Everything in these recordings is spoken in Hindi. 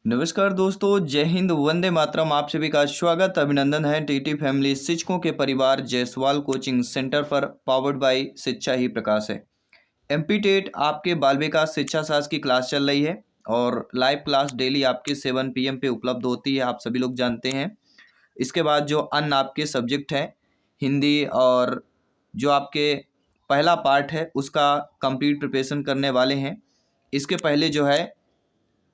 नमस्कार दोस्तों, जय हिंद, वंदे मातरम। आप सभी का स्वागत अभिनंदन है टीटी फैमिली शिक्षकों के परिवार जायसवाल कोचिंग सेंटर पर, पावर्ड बाय शिक्षा ही प्रकाश है। एमपी टेट आपके बाल विकास शिक्षा शास्त्र की क्लास चल रही है और लाइव क्लास डेली आपके 7 PM पे उपलब्ध होती है, आप सभी लोग जानते हैं। इसके बाद जो अन्य आपके सब्जेक्ट हैं, हिंदी और जो आपके पहला पार्ट है उसका कंप्लीट प्रिपरेशन करने वाले हैं। इसके पहले जो है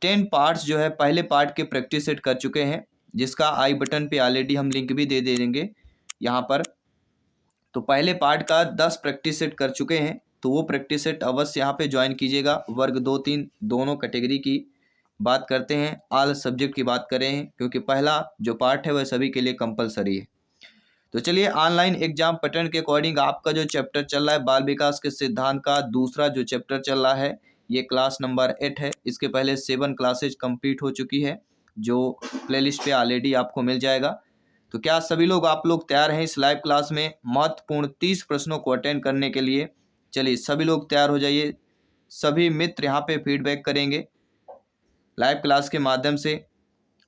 10 पार्ट्स जो है पहले पार्ट के प्रैक्टिस सेट कर चुके हैं, जिसका आई बटन पे ऑलरेडी हम लिंक भी दे देंगे यहाँ पर। तो पहले पार्ट का 10 प्रैक्टिस सेट कर चुके हैं, तो वो प्रैक्टिस सेट अवश्य यहाँ पे ज्वाइन कीजिएगा। वर्ग 2-3 दोनों कैटेगरी की बात करते हैं, ऑल सब्जेक्ट की बात करें हैं, क्योंकि पहला जो पार्ट है वह सभी के लिए कंपलसरी है। तो चलिए, ऑनलाइन एग्जाम पैटर्न के अकॉर्डिंग आपका जो चैप्टर चल रहा है बाल विकास के सिद्धांत का दूसरा जो चैप्टर चल रहा है, ये क्लास नंबर 8 है। इसके पहले 7 क्लासेज कंप्लीट हो चुकी है, जो प्लेलिस्ट पे ऑलरेडी आपको मिल जाएगा। तो क्या सभी लोग आप लोग तैयार हैं इस लाइव क्लास में महत्वपूर्ण 30 प्रश्नों को अटेंड करने के लिए? चलिए सभी लोग तैयार हो जाइए। सभी मित्र यहाँ पे फीडबैक करेंगे लाइव क्लास के माध्यम से।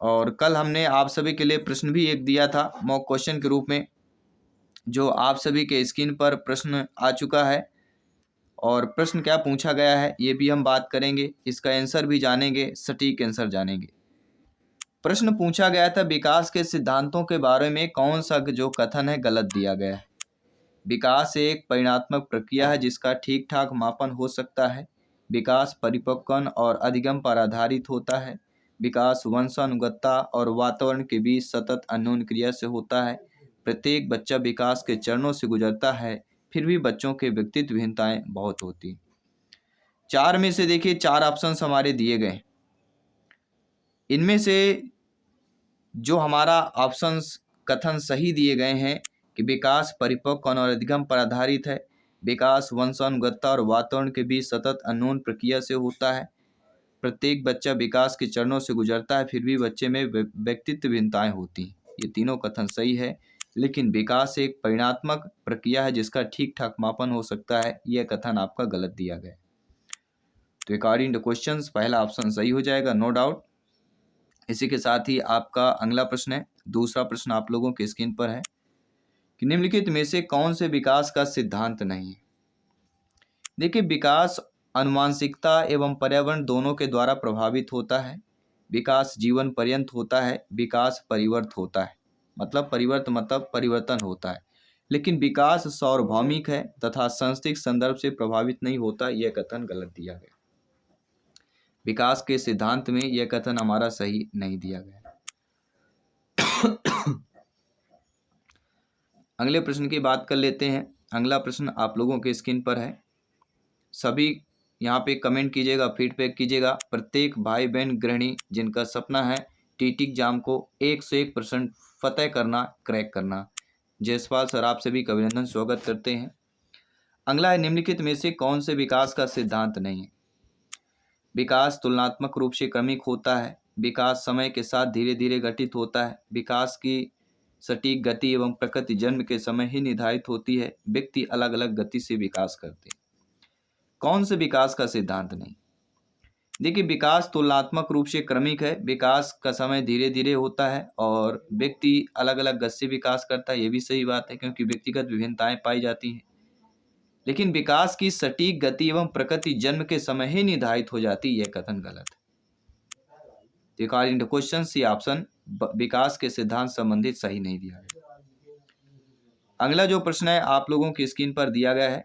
और कल हमने आप सभी के लिए प्रश्न भी एक दिया था मॉक क्वेश्चन के रूप में, जो आप सभी के स्क्रीन पर प्रश्न आ चुका है। और प्रश्न क्या पूछा गया है ये भी हम बात करेंगे, इसका आंसर भी जानेंगे, सटीक आंसर जानेंगे। प्रश्न पूछा गया था, विकास के सिद्धांतों के बारे में कौन सा जो कथन है गलत दिया गया है? विकास एक परिणात्मक प्रक्रिया है जिसका ठीक ठाक मापन हो सकता है। विकास परिपक्वन और अधिगम पर आधारित होता है। विकास वंशानुगतता और वातावरण के बीच सतत अन्योन्य क्रिया से होता है। प्रत्येक बच्चा विकास के चरणों से गुजरता है, फिर भी बच्चों के व्यक्तित्व भिन्नताएं बहुत होती। 4 में से देखिए 4 ऑप्शंस हमारे दिए गए, इनमें से जो हमारा ऑप्शंस कथन सही दिए गए हैं कि विकास परिपक्व और अधिगम पर आधारित है, विकास वंशानुगतता और वातावरण के बीच सतत अन्योन्य प्रक्रिया से होता है, प्रत्येक बच्चा विकास के चरणों से गुजरता है, फिर भी बच्चे में व्यक्तित्व भिन्नताएं होती हैं। ये तीनों कथन सही है, लेकिन विकास एक परिणात्मक प्रक्रिया है जिसका ठीक ठाक मापन हो सकता है, यह कथन आपका गलत दिया गया। तो अकॉर्डिंग टू क्वेश्चन पहला ऑप्शन सही हो जाएगा, नो डाउट। इसी के साथ ही आपका अगला प्रश्न है, दूसरा प्रश्न आप लोगों के स्क्रीन पर है कि निम्नलिखित में से कौन से विकास का सिद्धांत नहीं है? देखिए, विकास आनुवांशिकता एवं पर्यावरण दोनों के द्वारा प्रभावित होता है। विकास जीवन पर्यंत होता है। विकास परिवर्त होता है, मतलब परिवर्त मतलब परिवर्तन होता है। लेकिन विकास सार्वभौमिक है तथा सांस्कृतिक संदर्भ से प्रभावित नहीं होता, यह कथन गलत दिया गया। विकास के सिद्धांत में यह कथन हमारा सही नहीं दिया गया। अगले प्रश्न की बात कर लेते हैं। अगला प्रश्न आप लोगों के स्क्रीन पर है, सभी यहाँ पे कमेंट कीजिएगा, फीडबैक कीजिएगा। प्रत्येक भाई बहन गृहिणी जिनका सपना है टीटी एग्जाम को 101% फतेह करना, क्रैक करना, जायसवाल सर आप सभी का अभिनंदन, स्वागत करते हैं। अगला है, निम्नलिखित में से कौन से विकास का सिद्धांत नहीं है? विकास तुलनात्मक रूप से क्रमिक होता है। विकास समय के साथ धीरे धीरे घटित होता है। विकास की सटीक गति एवं प्रकृति जन्म के समय ही निर्धारित होती है। व्यक्ति अलग अलग गति से विकास करते हैं। कौन से विकास का सिद्धांत नहीं? देखिए, विकास तुलनात्मक रूप से क्रमिक है, विकास का समय धीरे धीरे होता है और व्यक्ति अलग अलग गति से विकास करता है, ये भी सही बात है क्योंकि व्यक्तिगत विभिन्नताएं पाई जाती हैं। लेकिन विकास की सटीक गति एवं प्रकृति जन्म के समय ही निर्धारित हो जाती है, यह कथन गलत है। According to question C option विकास के सिद्धांत संबंधित सही नहीं दिया गया। अगला जो प्रश्न है आप लोगों की स्क्रीन पर दिया गया है।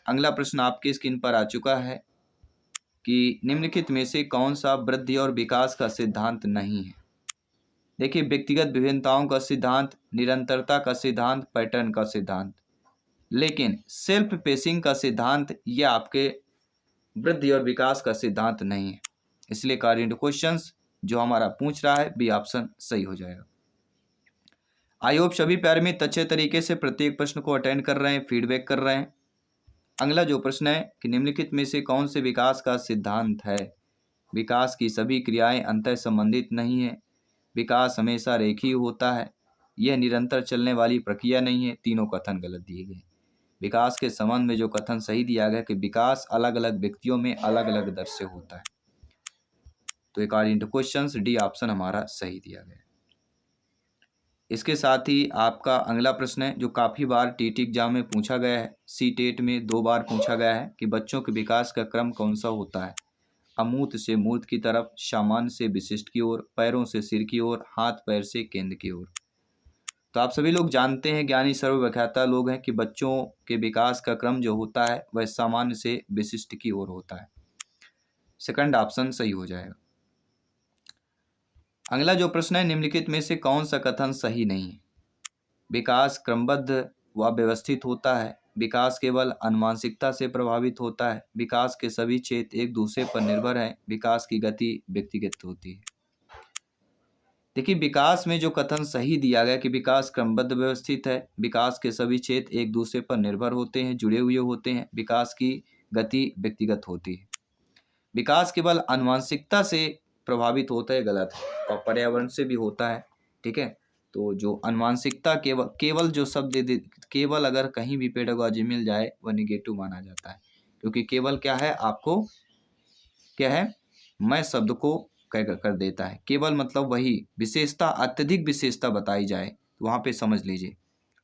अगला प्रश्न आपकी स्क्रीन पर आ चुका है कि निम्नलिखित में से कौन सा वृद्धि और विकास का सिद्धांत नहीं है? देखिए, व्यक्तिगत विभिन्नताओं का सिद्धांत, निरंतरता का सिद्धांत, पैटर्न का सिद्धांत, लेकिन सेल्फ पेसिंग का सिद्धांत यह आपके वृद्धि और विकास का सिद्धांत नहीं है। इसलिए अकॉर्डिंग टू क्वेश्चंस जो हमारा पूछ रहा है बी ऑप्शन सही हो जाएगा। आई होप सभी प्यारे मित्र अच्छे तरीके से प्रत्येक प्रश्न को अटेंड कर रहे हैं, फीडबैक कर रहे हैं। अगला जो प्रश्न है कि निम्नलिखित में से कौन से विकास का सिद्धांत है? विकास की सभी क्रियाएं अंतर संबंधित नहीं है। विकास हमेशा रेखीय होता है। यह निरंतर चलने वाली प्रक्रिया नहीं है। तीनों कथन गलत दिए गए। विकास के संबंध में जो कथन सही दिया गया कि विकास अलग अलग व्यक्तियों में अलग अलग दर से होता है। तो according two questions D option हमारा सही दिया गया। इसके साथ ही आपका अगला प्रश्न है जो काफ़ी बार टीटी एग्जाम में पूछा गया है, सी टेट में 2 बार पूछा गया है कि बच्चों के विकास का क्रम कौन सा होता है? अमूर्त से मूर्त की तरफ, सामान्य से विशिष्ट की ओर, पैरों से सिर की ओर, हाथ पैर से केंद्र की ओर। तो आप सभी लोग जानते हैं, ज्ञानी सर्वव्याख्याता लोग हैं कि बच्चों के विकास का क्रम जो होता है वह सामान्य से विशिष्ट की ओर होता है। सेकंड ऑप्शन सही हो जाएगा। अगला जो प्रश्न है, निम्नलिखित में से कौन सा कथन सही नहीं है? विकास क्रमबद्ध व व्यवस्थित होता है, विकास केवल अनुवांशिकता से प्रभावित होता है, विकास के सभी क्षेत्र एक दूसरे पर निर्भर हैं, विकास की गति व्यक्तिगत होती है। देखिए, विकास में जो कथन सही दिया गया कि विकास क्रमबद्ध व्यवस्थित है, विकास के सभी क्षेत्र एक दूसरे पर निर्भर होते हैं, जुड़े हुए होते हैं, विकास की गति व्यक्तिगत होती है, विकास केवल आनुवंशिकता से प्रभावित होता है, गलत है, और पर्यावरण से भी होता है। ठीक है, तो जो आनुवंशिकता केवल जो शब्द केवल अगर कहीं भी पेडागोजी मिल जाए वह निगेटिव माना जाता है, क्योंकि केवल क्या है, आपको क्या है, मैं शब्द को कर देता है। केवल मतलब वही विशेषता, अत्यधिक विशेषता बताई जाए तो वहाँ पे समझ लीजिए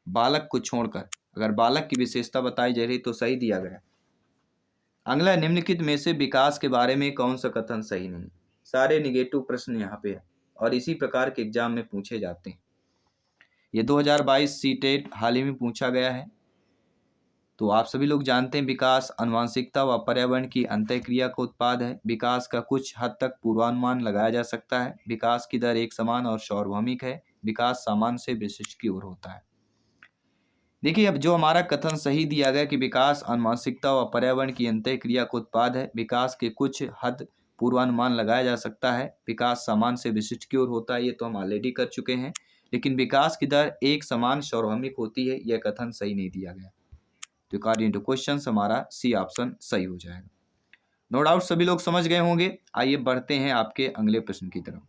बालक को छोड़कर अगर बालक की विशेषता बताई जा रही तो सही दिया गया। अगला, निम्नलिखित में से विकास के बारे में कौन सा कथन सही नहीं? सारे निगेटिव प्रश्न यहाँ पे है और इसी प्रकार के एग्जाम में पूछे जाते हैं। ये 2022 सीटेट हाल ही में पूछा गया है। तो आप सभी लोग जानते हैं, विकास आनुवंशिकता व पर्यावरण की अंतःक्रिया का उत्पाद है। विकास का कुछ हद तक पूर्वानुमान लगाया जा सकता है। विकास की दर एक समान और सार्वभौमिक है। विकास सामान्य से विशिष्ट की ओर होता है। देखिए, अब जो हमारा कथन सही दिया गया कि विकास आनुवंशिकता व पर्यावरण की अंतःक्रिया का उत्पाद है, विकास के कुछ हद पूर्वानुमान लगाया जा सकता है, विकास सामान्य से विशिष्ट की ओर होता है, ये तो हम ऑलरेडी कर चुके हैं। लेकिन विकास की दर एक समान सार्वभौमिक होती है, यह कथन सही नहीं दिया गया। तो अकॉर्डिंग टू क्वेश्चन हमारा सी ऑप्शन सही हो जाएगा। नो डाउट सभी लोग समझ गए होंगे। आइए बढ़ते हैं आपके अगले प्रश्न की तरफ।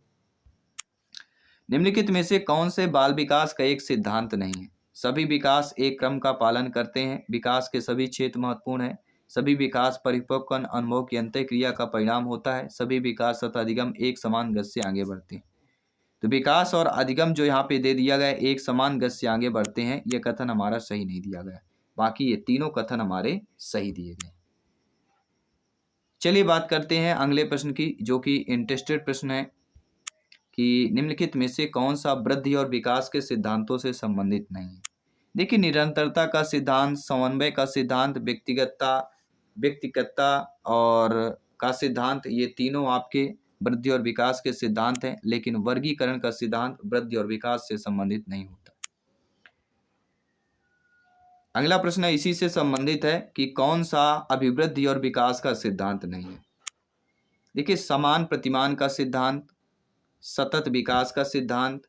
निम्नलिखित में से कौन से बाल विकास का एक सिद्धांत नहीं है? सभी विकास एक क्रम का पालन करते हैं, विकास के सभी क्षेत्र महत्वपूर्ण हैं, सभी विकास परिपक्व अनुभव की अंतःक्रिया का परिणाम होता है, सभी विकास तथा अधिगम एक समान गति से आगे बढ़ते हैं। तो विकास और अधिगम जो यहाँ पे दे दिया गया, एक समान गति से आगे बढ़ते हैं, यह कथन हमारा सही नहीं दिया गया। बाकी ये तीनों कथन हमारे सही दिए गए। चलिए बात करते हैं अगले प्रश्न की, जो कि इंटरेस्टेड प्रश्न है कि निम्नलिखित में से कौन सा वृद्धि और विकास के सिद्धांतों से संबंधित नहीं है? देखिए, निरंतरता का सिद्धांत, समन्वय का सिद्धांत, व्यक्तिगतता और का सिद्धांत, ये तीनों आपके वृद्धि और विकास के सिद्धांत हैं, लेकिन वर्गीकरण का सिद्धांत वृद्धि और विकास से संबंधित नहीं होता। अगला प्रश्न इसी से संबंधित है कि कौन सा अभिवृद्धि और विकास का सिद्धांत नहीं है? देखिए, समान प्रतिमान का सिद्धांत, सतत विकास का सिद्धांत,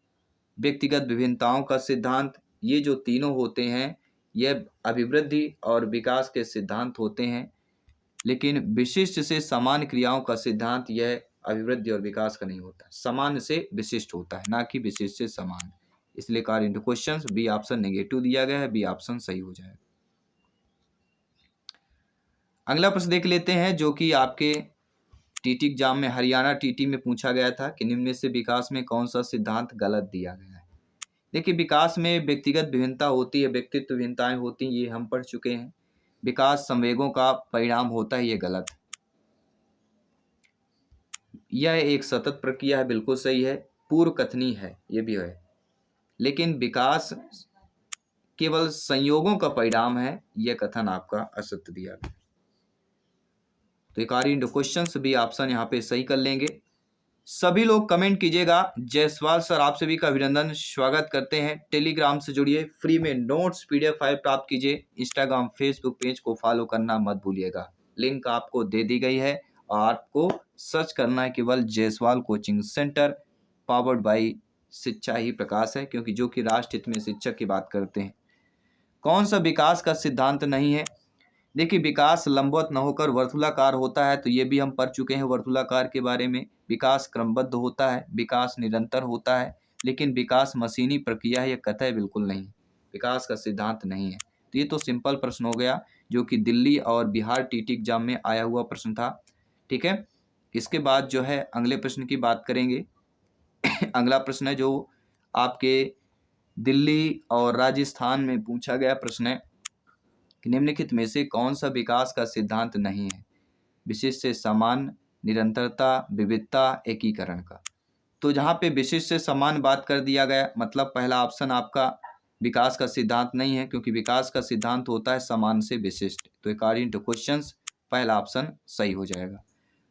व्यक्तिगत विभिन्नताओं का सिद्धांत, ये जो तीनों होते हैं यह अभिवृद्धि और विकास के सिद्धांत होते हैं, लेकिन विशिष्ट से समान क्रियाओं का सिद्धांत यह अभिवृद्धि और विकास का नहीं होता, समान से विशिष्ट होता है, ना कि विशिष्ट से समान। इसलिए according to question B option negative दिया गया है, बी ऑप्शन सही हो जाएगा। अगला प्रश्न देख लेते हैं, जो कि आपके टीटी एग्जाम में, हरियाणा टीटी में पूछा गया था कि निम्न में से विकास में कौन सा सिद्धांत गलत दिया गया है? देखिए, विकास में व्यक्तिगत विभिन्नता होती है, व्यक्तित्व विभिन्नताएं होती हैं, ये हम पढ़ चुके हैं। विकास संवेगों का परिणाम होता है, ये गलत है। यह एक सतत प्रक्रिया है, बिल्कुल सही है। पूर्व कथनी है, ये भी है, लेकिन विकास केवल संयोगों का परिणाम है, यह कथन आपका असत्य दिया गया। तो अकॉर्डिंग टू क्वेश्चंस भी ऑप्शन यहाँ पे सही कर लेंगे। सभी लोग कमेंट कीजिएगा। जायसवाल सर, आप सभी का अभिनंदन, स्वागत करते हैं। टेलीग्राम से जुड़िए, फ्री में नोट्स PDF फाइल प्राप्त कीजिए। इंस्टाग्राम फेसबुक पेज को फॉलो करना मत भूलिएगा, लिंक आपको दे दी गई है और आपको सर्च करना है केवल Jaiswal coaching centre, powered by शिक्षा ही प्रकाश है, क्योंकि जो कि राष्ट्र हित में शिक्षक की बात करते हैं। कौन सा विकास का सिद्धांत नहीं है? देखिए, विकास लंबवत न होकर वर्तुलाकार होता है, तो ये भी हम पढ़ चुके हैं वर्तुलाकार के बारे में। विकास क्रमबद्ध होता है, विकास निरंतर होता है, लेकिन विकास मशीनी प्रक्रिया है, यह कतई बिल्कुल नहीं, विकास का सिद्धांत नहीं है। तो ये तो सिंपल प्रश्न हो गया, जो कि दिल्ली और बिहार टीटी एग्जाम में आया हुआ प्रश्न था। ठीक है, इसके बाद जो है अगले प्रश्न की बात करेंगे। अगला प्रश्न है जो आपके दिल्ली और राजस्थान में पूछा गया प्रश्न है कि निम्नलिखित में से कौन सा विकास का सिद्धांत नहीं है? विशिष्ट से समान, निरंतरता, विविधता, एकीकरण का। तो जहाँ पे विशिष्ट से समान बात कर दिया गया, मतलब पहला ऑप्शन आपका विकास का सिद्धांत नहीं है, क्योंकि विकास का सिद्धांत होता है समान से विशिष्ट। तो अकॉर्डिंग टू क्वेश्चंस पहला ऑप्शन सही हो जाएगा।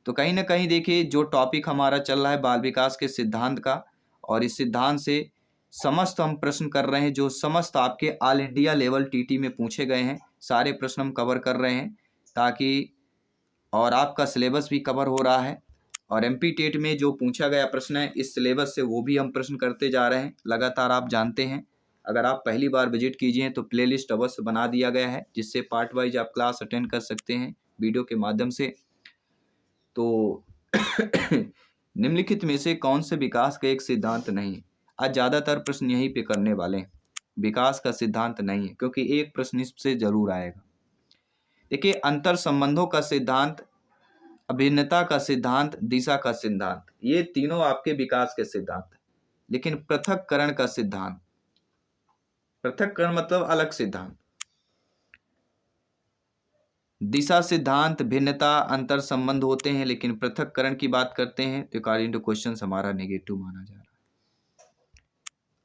तो कहीं ना कहीं देखिए जो टॉपिक हमारा चल रहा है बाल विकास के सिद्धांत का, और इस सिद्धांत से समस्त हम प्रश्न कर रहे हैं जो समस्त आपके ऑल इंडिया लेवल टीटी में पूछे गए हैं, सारे प्रश्न हम कवर कर रहे हैं, ताकि और आपका सिलेबस भी कवर हो रहा है। और एमपी टेट में जो पूछा गया प्रश्न है इस सिलेबस से वो भी हम प्रश्न करते जा रहे हैं लगातार, आप जानते हैं। अगर आप पहली बार विजिट कीजिए तो प्लेलिस्ट अवश्य बना दिया गया है, जिससे पार्ट वाइज आप क्लास अटेंड कर सकते हैं वीडियो के माध्यम से। तो निम्नलिखित में से कौन से विकास का एक सिद्धांत नहीं है? आज ज़्यादातर प्रश्न यहीं पे करने वाले हैं, विकास का सिद्धांत नहीं है, क्योंकि एक प्रश्न इससे जरूर आएगा। देखिए, अंतर संबंधों का सिद्धांत, अभिन्नता का सिद्धांत, दिशा का सिद्धांत, ये तीनों आपके विकास के सिद्धांत हैं। लेकिन पृथक्करण का सिद्धांत, पृथक्करण मतलब अलग सिद्धांत, दिशा सिद्धांत, भिन्नता, अंतर संबंध होते हैं, लेकिन पृथक्करण की बात करते हैं तो अकॉर्डिंग टू क्वेश्चन हमारा नेगेटिव माना जा रहा है।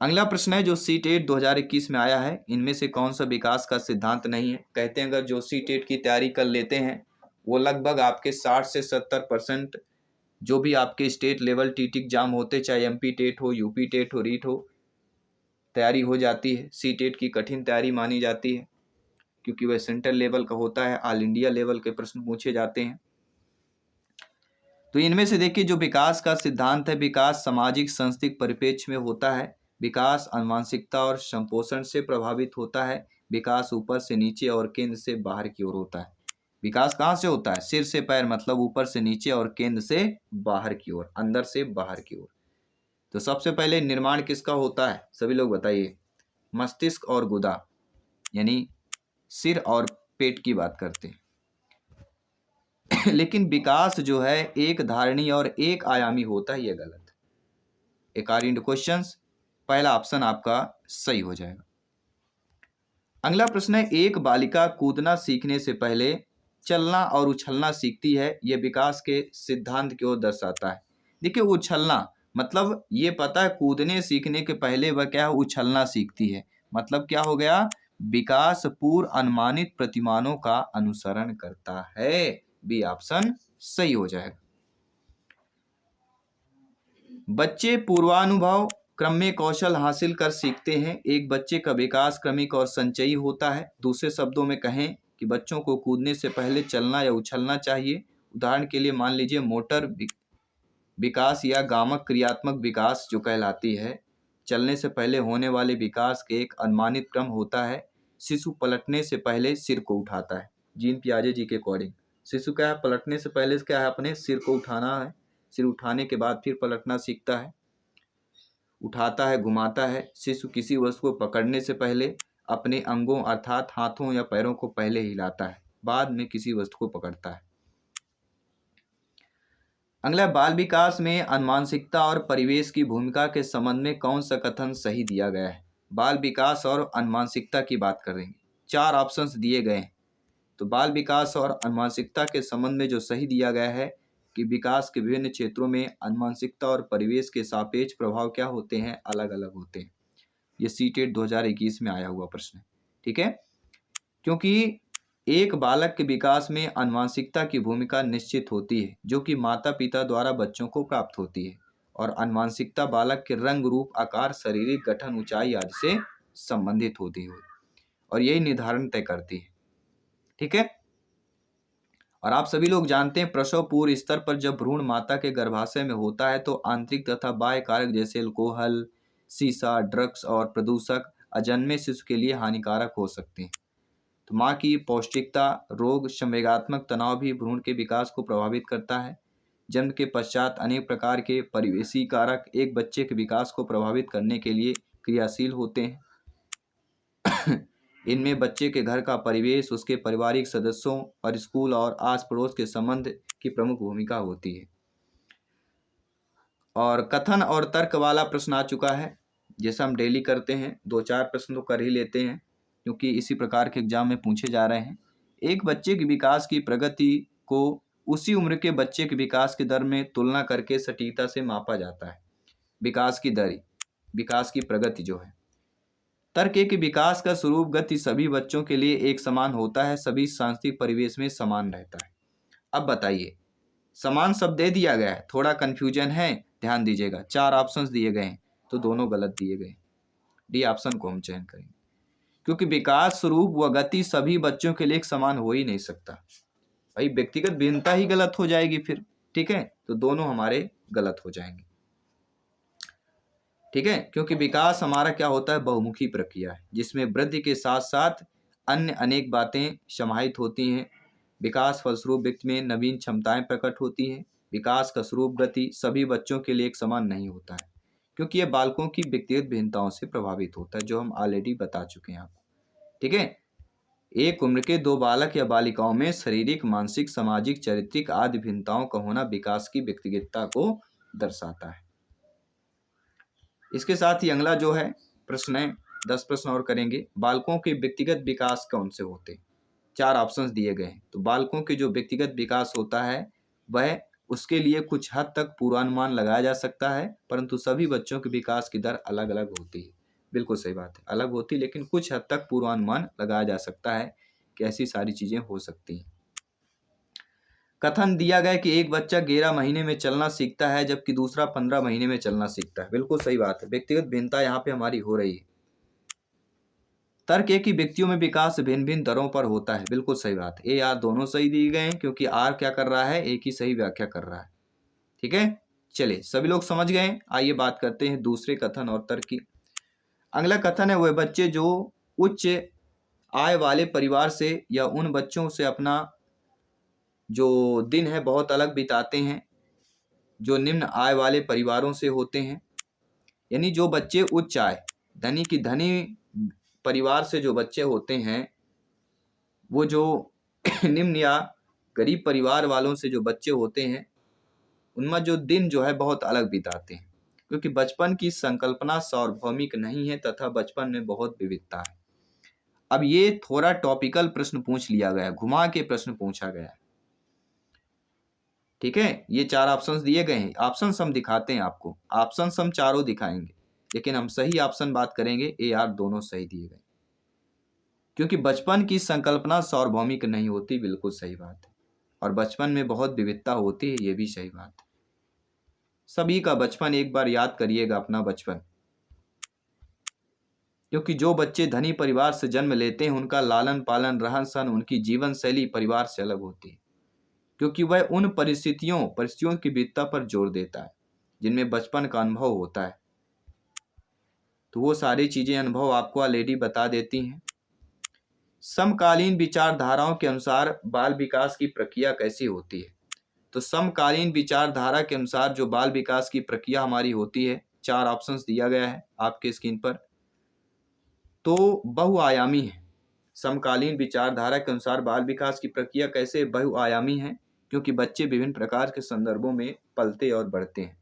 अगला प्रश्न है जो सीटेट 2021 में आया है, इनमें से कौन सा विकास का सिद्धांत नहीं है? कहते हैं अगर जो सीटेट की तैयारी कर लेते हैं वो लगभग आपके 60 से 70% जो भी आपके स्टेट लेवल टीटी एग्जाम होते, चाहे एमपी टेट हो, यूपी टेट हो, रीट हो, तैयारी हो जाती है। सीटेट की कठिन तैयारी मानी जाती है, क्योंकि वह सेंट्रल लेवल का होता है, ऑल इंडिया लेवल के प्रश्न पूछे जाते हैं। तो इनमें से देखिए जो विकास का सिद्धांत है, विकास सामाजिक सांस्कृतिक परिप्रेक्ष्य में होता है, विकास आनुवंशिकता और संपोषण से प्रभावित होता है, विकास ऊपर से नीचे और केंद्र से बाहर की ओर होता है। विकास कहाँ से होता है? सिर से पैर, मतलब ऊपर से नीचे और केंद्र से बाहर की ओर, अंदर से बाहर की ओर। तो सबसे पहले निर्माण किसका होता है? सभी लोग बताइए। मस्तिष्क और गुदा, यानी सिर और पेट की बात करते हैं। लेकिन विकास जो है एक धारणी और एक आयामी होता है, ये गलत है। अकॉर्डिंग टू क्वेश्चंस पहला ऑप्शन आपका सही हो जाएगा। अगला प्रश्न है, एक बालिका कूदना सीखने से पहले चलना और उछलना सीखती है, यह विकास के सिद्धांत की ओर दर्शाता है। देखिए, उछलना मतलब ये पता है कूदने सीखने के पहले वह क्या है, उछलना सीखती है, मतलब क्या हो गया, विकास पूर्व अनुमानित प्रतिमानों का अनुसरण करता है। बी ऑप्शन सही हो जाएगा। बच्चे पूर्वानुभव क्रम में कौशल हासिल कर सीखते हैं। एक बच्चे का विकास क्रमिक और संचयी होता है। दूसरे शब्दों में कहें कि बच्चों को कूदने से पहले चलना या उछलना चाहिए। उदाहरण के लिए मान लीजिए मोटर विकास या गामक क्रियात्मक विकास जो कहलाती है, चलने से पहले होने वाले विकास के एक अनुमानित क्रम होता है। शिशु पलटने से पहले सिर को उठाता है। जीन पियाजे जी के अकॉर्डिंग शिशु क्या है, पलटने से पहले क्या है, अपने सिर को उठाना है। सिर उठाने के बाद फिर पलटना सीखता है, उठाता है, घुमाता है। शिशु किसी वस्तु को पकड़ने से पहले अपने अंगों अर्थात हाथों या पैरों को पहले हिलाता है, बाद में किसी वस्तु को पकड़ता है। अगला, बाल विकास में अनुवांशिकता और परिवेश की भूमिका के संबंध में कौन सा कथन सही दिया गया है? बाल विकास और अनुवांशिकता की बात करेंगे, 4 ऑप्शंस दिए गए हैं। तो बाल विकास और अनुवांशिकता के संबंध में जो सही दिया गया है कि विकास के विभिन्न क्षेत्रों में अनुवांशिकता और परिवेश के सापेक्ष प्रभाव क्या होते हैं, अलग अलग होते हैं। ये सीटेट 2021 में आया हुआ प्रश्न है, ठीक है। क्योंकि एक बालक के विकास में अनुवांशिकता की भूमिका निश्चित होती है, जो कि माता पिता द्वारा बच्चों को प्राप्त होती है, और अनुवांशिकता बालक के रंग, रूप, आकार, शारीरिक गठन, ऊंचाई आदि से संबंधित होती है, और यही निर्धारण तय करती है, ठीक है। और आप सभी लोग जानते हैं प्रसव पूर्व स्तर पर जब भ्रूण माता के गर्भाशय में होता है तो आंतरिक तथा बाह्य कारक जैसे अल्कोहल, शीशा, ड्रग्स और प्रदूषक अजन्मे शिशु के लिए हानिकारक हो सकते हैं। तो माँ की पौष्टिकता, रोग, संवेगात्मक तनाव भी भ्रूण के विकास को प्रभावित करता है। जन्म के पश्चात अनेक प्रकार के परिवेशी कारक एक बच्चे के विकास को प्रभावित करने के लिए क्रियाशील होते हैं। इनमें बच्चे के घर का परिवेश, उसके पारिवारिक सदस्यों और स्कूल और आस पड़ोस के संबंध की प्रमुख भूमिका होती है। और कथन और तर्क वाला प्रश्न आ चुका है, जैसा हम डेली करते हैं 2-4 प्रश्न तो कर ही लेते हैं क्योंकि इसी प्रकार के एग्जाम में पूछे जा रहे हैं। एक बच्चे के विकास की प्रगति को उसी उम्र के बच्चे के विकास की दर में तुलना करके सटीकता से मापा जाता है। विकास की दर, विकास की प्रगति जो है। तर्क है कि विकास का स्वरूप गति सभी बच्चों के लिए एक समान होता है, सभी सांस्कृतिक परिवेश में समान रहता है। अब बताइए, समान शब्द दे दिया गया है, थोड़ा कंफ्यूजन है, ध्यान दीजिएगा। 4 ऑप्शंस दिए गए हैं तो दोनों गलत दिए गए। डी ऑप्शन को हम चयन करेंगे क्योंकि विकास स्वरूप व गति सभी बच्चों के लिए एक समान हो ही नहीं सकता। भाई व्यक्तिगत भिन्नता ही गलत हो जाएगी फिर, ठीक है, तो दोनों हमारे गलत हो जाएंगे, ठीक है, क्योंकि विकास हमारा क्या होता है, बहुमुखी प्रक्रिया है जिसमें वृद्धि के साथ साथ अन्य अनेक बातें समाहित होती हैं। विकास फलस्वरूप व्यक्ति में नवीन क्षमताएं प्रकट होती हैं। विकास का स्वरूप गति सभी बच्चों के लिए एक समान नहीं होता है क्योंकि यह बालकों की व्यक्तिगत भिन्नताओं से प्रभावित होता है, जो हम ऑलरेडी बता चुके हैं आपको, ठीक है। एक उम्र के 2 बालक या बालिकाओं में शारीरिक, मानसिक, सामाजिक, चारित्रिक आदि भिन्नताओं का होना विकास की व्यक्तिगतता को दर्शाता है। इसके साथ ही अगला जो है प्रश्न है, 10 प्रश्न और करेंगे। बालकों के व्यक्तिगत विकास कौन से होते हैं? 4 ऑप्शंस दिए गए हैं। तो बालकों के जो व्यक्तिगत विकास होता है वह उसके लिए कुछ हद तक पूर्वानुमान लगाया जा सकता है, परंतु सभी बच्चों के विकास की दर अलग अलग होती है। बिल्कुल सही बात है, अलग होती, लेकिन कुछ हद तक पूर्वानुमान लगाया जा सकता है कि ऐसी सारी चीजें हो सकती हैं। कथन दिया गया कि एक बच्चा 11 महीने में चलना सीखता है जबकि दूसरा 15 महीने में चलना सीखता है। बिल्कुल सही बात है, व्यक्तिगत भिन्नता यहाँ पे हमारी हो रही है। तर्क है कि व्यक्तियों में विकास भिन्न भिन्न दरों पर होता है। बिल्कुल सही बात है, ए आर दोनों सही दिए गए हैं क्योंकि आर क्या कर रहा है, एक ही सही व्याख्या कर रहा है, ठीक है। चलिए सभी लोग समझ गए, आइए बात करते हैं दूसरे कथन और तर्क की। अगला कथन है, वह बच्चे जो उच्च आय वाले परिवार से या उन बच्चों से अपना जो दिन है बहुत अलग बिताते हैं जो निम्न आय वाले परिवारों से होते हैं। यानी जो बच्चे उच्च आय, धनी की धनी परिवार से जो बच्चे होते हैं, वो जो निम्न या गरीब परिवार वालों से जो बच्चे होते हैं, उनमें जो दिन जो है बहुत अलग बिताते हैं क्योंकि बचपन की संकल्पना सार्वभौमिक नहीं है तथा बचपन में बहुत विविधता है। अब ये थोड़ा टॉपिकल प्रश्न पूछ लिया गया, घुमा के प्रश्न पूछा गया, ठीक है। ये 4 ऑप्शंस दिए गए हैं, ऑप्शंस हम दिखाते हैं आपको, ऑप्शंस हम चारों दिखाएंगे, लेकिन हम सही ऑप्शन बात करेंगे, ए आर दोनों सही दिए गए क्योंकि बचपन की संकल्पना सार्वभौमिक नहीं होती। बिल्कुल सही बात है, और बचपन में बहुत विविधता होती है, ये भी सही बात है। सभी का बचपन एक बार याद करिएगा, अपना बचपन, क्योंकि जो बच्चे धनी परिवार से जन्म लेते हैं उनका लालन पालन, रहन सहन, उनकी जीवन शैली परिवार से अलग होती है क्योंकि वह उन परिस्थितियों की विविधता पर जोर देता है जिनमें बचपन का अनुभव होता है। तो वो सारी चीजें अनुभव आपको ऑलरेडी बता देती हैं। समकालीन विचारधाराओं के अनुसार बाल विकास की प्रक्रिया कैसी होती है? तो समकालीन विचारधारा के अनुसार जो बाल विकास की प्रक्रिया हमारी होती है, 4 ऑप्शंस दिया गया है आपके स्क्रीन पर, तो बहुआयामी है। समकालीन विचारधारा के अनुसार बाल विकास की प्रक्रिया कैसे बहुआयामी है, क्योंकि बच्चे विभिन्न प्रकार के संदर्भों में पलते और बढ़ते हैं।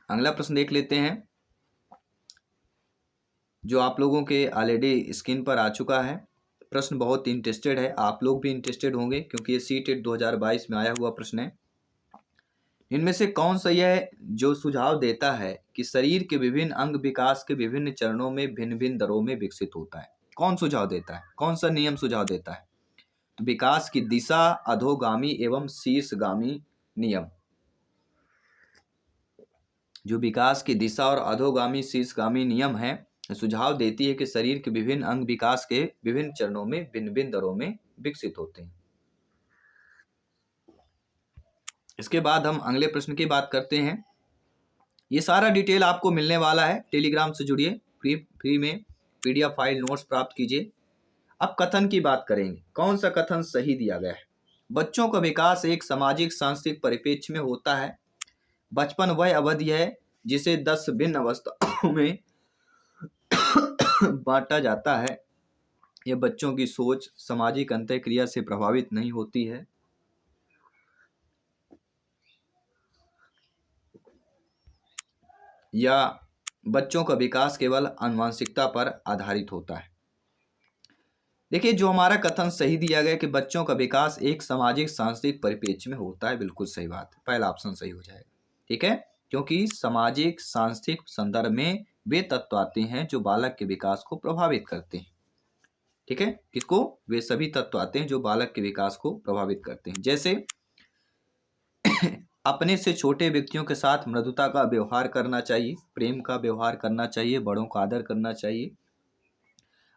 अगला प्रश्न देख लेते हैं जो आप लोगों के ऑलरेडी स्क्रीन पर आ चुका है। प्रश्न बहुत इंटरेस्टेड है, आप लोग भी इंटरेस्टेड होंगे क्योंकि ये सीटेट 2022 में आया हुआ प्रश्न है। इनमें से कौन सा यह जो सुझाव देता है कि शरीर के विभिन्न अंग विकास के विभिन्न चरणों में भिन्न भिन्न दरों में विकसित होता है? कौन सुझाव देता है, कौन सा नियम सुझाव देता है? तो विकास की दिशा, अधोगामी एवं शीर्षगामी नियम। जो विकास की दिशा और अधोगामी शीर्षगामी नियम है, सुझाव देती है कि शरीर के विभिन्न अंग विकास के विभिन्न चरणों में भिन्न भिन्न दरों में विकसित होते हैं। इसके बाद हम अगले प्रश्न की बात करते हैं। ये सारा डिटेल आपको मिलने वाला है, टेलीग्राम से जुड़िए, फ्री में पीडीएफ फाइल नोट्स प्राप्त कीजिए। अब कथन की बात करेंगे, कौन सा कथन सही दिया गया है? बच्चों का विकास एक सामाजिक सांस्कृतिक परिप्रेक्ष्य में होता है। बचपन वह अवधि है जिसे 10 भिन्न अवस्थाओं में बांटा जाता है। यह बच्चों की सोच सामाजिक अंतःक्रिया से प्रभावित नहीं होती है। या बच्चों का विकास केवल आनुवंशिकता पर आधारित होता है? देखिए, जो हमारा कथन सही दिया गया कि बच्चों का विकास एक सामाजिक सांस्कृतिक परिप्रेक्ष्य में होता है, बिल्कुल सही बात है, पहला ऑप्शन सही हो जाएगा। ठीक है, क्योंकि सामाजिक सांस्कृतिक संदर्भ में वे तत्व आते हैं जो बालक के विकास को प्रभावित करते हैं। ठीक है, किसको? वे सभी तत्व आते हैं जो बालक के विकास को प्रभावित करते हैं। जैसे अपने से छोटे व्यक्तियों के साथ मृदुता का व्यवहार करना चाहिए, प्रेम का व्यवहार करना चाहिए, बड़ों का आदर करना चाहिए।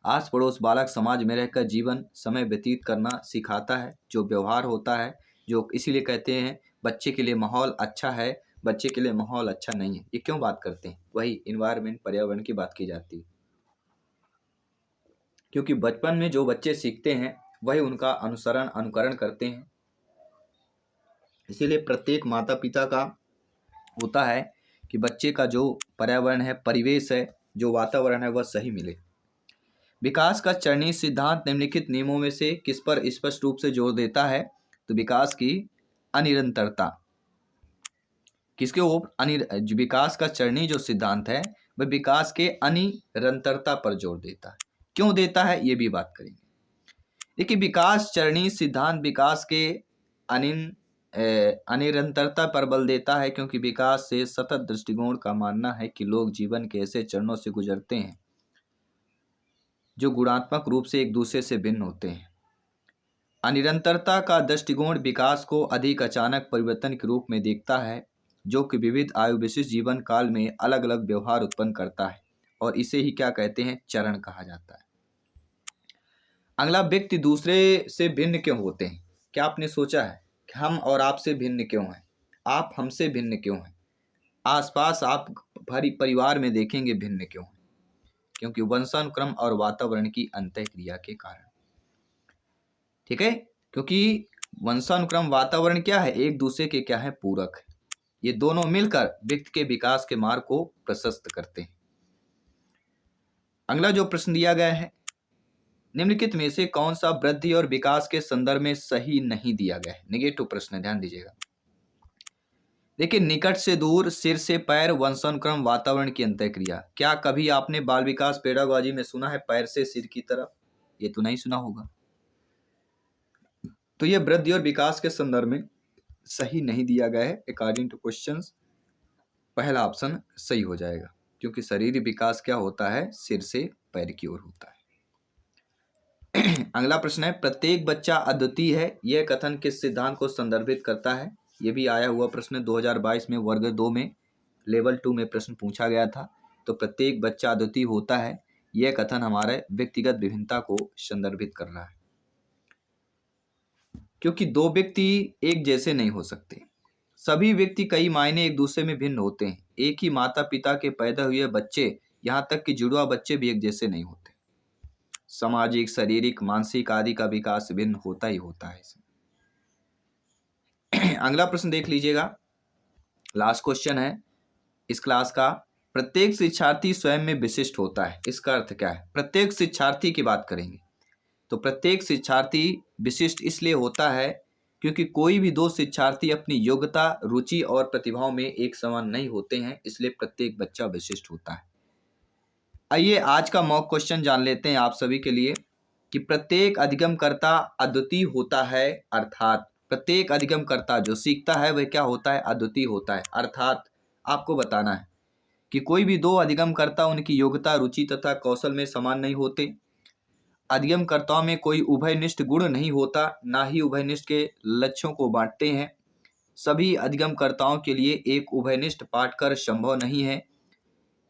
आस पड़ोस बालक समाज में रहकर जीवन समय व्यतीत करना सिखाता है, जो व्यवहार होता है, जो इसीलिए कहते हैं बच्चे के लिए माहौल अच्छा है, बच्चे के लिए माहौल अच्छा नहीं है। ये क्यों बात करते हैं? वही इन्वायरमेंट, पर्यावरण की बात की जाती है, क्योंकि बचपन में जो बच्चे सीखते हैं वही उनका अनुसरण अनुकरण करते हैं। इसीलिए प्रत्येक माता पिता का होता है कि बच्चे का जो पर्यावरण है, परिवेश है, जो वातावरण है, वह सही मिले। विकास का चरणीय सिद्धांत निम्नलिखित नियमों में से किस पर स्पष्ट रूप से जोर देता है? तो विकास की अनिरंतरता। किसके ऊपर? विकास का चरणीय जो सिद्धांत है वह विकास के अनिरंतरता पर जोर देता है। क्यों देता है, ये भी बात करेंगे। देखिए, विकास चरणीय सिद्धांत विकास के अनिरंतरता पर बल देता है, क्योंकि विकास से सतत दृष्टिकोण का मानना है कि लोग जीवन के ऐसे चरणों से गुजरते हैं जो गुणात्मक रूप से एक दूसरे से भिन्न होते हैं। अनिरंतरता का दृष्टिकोण विकास को अधिक अचानक परिवर्तन के रूप में देखता है, जो कि विविध आयु विशिष्ट जीवन काल में अलग अलग व्यवहार उत्पन्न करता है, और इसे ही क्या कहते हैं? चरण कहा जाता है। अगला, व्यक्ति दूसरे से भिन्न क्यों होते हैं? क्या आपने सोचा है कि हम और आपसे भिन्न क्यों हैं? आप हमसे भिन्न क्यों हैं? आसपास आप भरी परिवार में देखेंगे भिन्न क्यों हैं? क्योंकि वंशानुक्रम और वातावरण की अंतःक्रिया के कारण। ठीक है, क्योंकि वंशानुक्रम वातावरण क्या है? एक दूसरे के क्या है? पूरक है। ये दोनों मिलकर व्यक्ति के विकास के मार्ग को प्रशस्त करते हैं। अगला जो प्रश्न दिया गया है, निम्नलिखित में से कौन सा वृद्धि और विकास के संदर्भ में सही नहीं दिया गया है? नेगेटिव प्रश्न है, ध्यान दीजिएगा। देखिए, निकट से दूर, सिर से पैर, वंशानुक्रम, वातावरण की अंतःक्रिया। क्या कभी आपने बाल विकास पेडागोजी में सुना है पैर से सिर की तरफ? ये तो नहीं सुना होगा। तो ये वृद्धि और विकास के संदर्भ में सही नहीं दिया गया है। अकॉर्डिंग टू क्वेश्चंस पहला ऑप्शन सही हो जाएगा, क्योंकि शरीर विकास क्या होता है? सिर से पैर की ओर होता है। अगला प्रश्न है, प्रत्येक बच्चा अद्वितीय है, यह कथन किस सिद्धांत को संदर्भित करता है? ये भी आया हुआ प्रश्न 2022 में वर्ग 2 में लेवल 2 में प्रश्न पूछा गया था। तो प्रत्येक बच्चा अद्वितीय होता है, यह कथन हमारे व्यक्तिगत विभिन्नता को संदर्भित कर रहा है, क्योंकि दो व्यक्ति एक जैसे नहीं हो सकते। सभी व्यक्ति कई मायने एक दूसरे में भिन्न होते हैं। एक ही माता पिता के पैदा हुए बच्चे, यहाँ तक कि जुड़वा बच्चे भी एक जैसे नहीं होते। सामाजिक, शारीरिक, मानसिक आदि का विकास भिन्न होता ही होता है इसमें। अगला प्रश्न देख लीजिएगा, लास्ट क्वेश्चन है इस क्लास का। प्रत्येक शिक्षार्थी स्वयं में विशिष्ट होता है, इसका अर्थ क्या है? प्रत्येक शिक्षार्थी की बात करेंगे तो प्रत्येक शिक्षार्थी विशिष्ट इसलिए होता है क्योंकि कोई भी दो शिक्षार्थी अपनी योग्यता, रुचि और प्रतिभाओं में एक समान नहीं होते हैं, इसलिए प्रत्येक बच्चा विशिष्ट होता है। आइए आज का मॉक क्वेश्चन जान लेते हैं आप सभी के लिए कि प्रत्येक अधिगमकर्ता अद्वितीय होता है, अर्थात प्रत्येक अधिगमकर्ता जो सीखता है वह क्या होता है? अद्वितीय होता है। अर्थात आपको बताना है कि कोई भी दो अधिगमकर्ता उनकी योग्यता, रुचि तथा कौशल में समान नहीं होते। अधिगमकर्ताओं में कोई उभयनिष्ठ गुण नहीं होता, ना ही उभयनिष्ठ के लक्ष्यों को बांटते हैं। सभी अधिगमकर्ताओं के लिए एक उभयनिष्ठ पाठकर संभव नहीं है,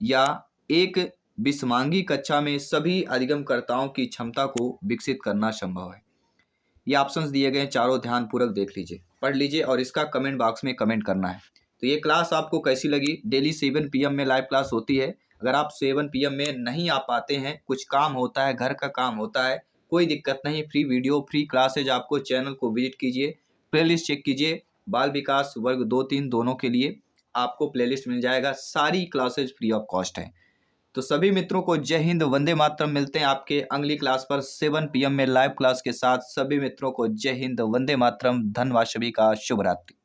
या एक विषमांगी कक्षा में सभी अधिगमकर्ताओं की क्षमता को विकसित करना संभव है। ये ऑप्शंस दिए गए, चारों ध्यानपूर्वक देख लीजिए, पढ़ लीजिए और इसका कमेंट बॉक्स में कमेंट करना है। तो ये क्लास आपको कैसी लगी? डेली 7 PM में लाइव क्लास होती है। अगर आप 7 PM में नहीं आ पाते हैं, कुछ काम होता है, घर का काम होता है, कोई दिक्कत नहीं, फ्री वीडियो, फ्री क्लासेज आपको चैनल को विजिट कीजिए, प्लेलिस्ट चेक कीजिए। बाल विकास वर्ग 2-3 दोनों के लिए आपको प्लेलिस्ट मिल जाएगा, सारी क्लासेज फ्री ऑफ कॉस्ट है। तो सभी मित्रों को जय हिंद, वंदे मातरम। मिलते हैं आपके अगली क्लास पर 7 PM में लाइव क्लास के साथ। सभी मित्रों को जय हिंद, वंदे मातरम। धन्यवाद सभी का, शुभ रात्रि।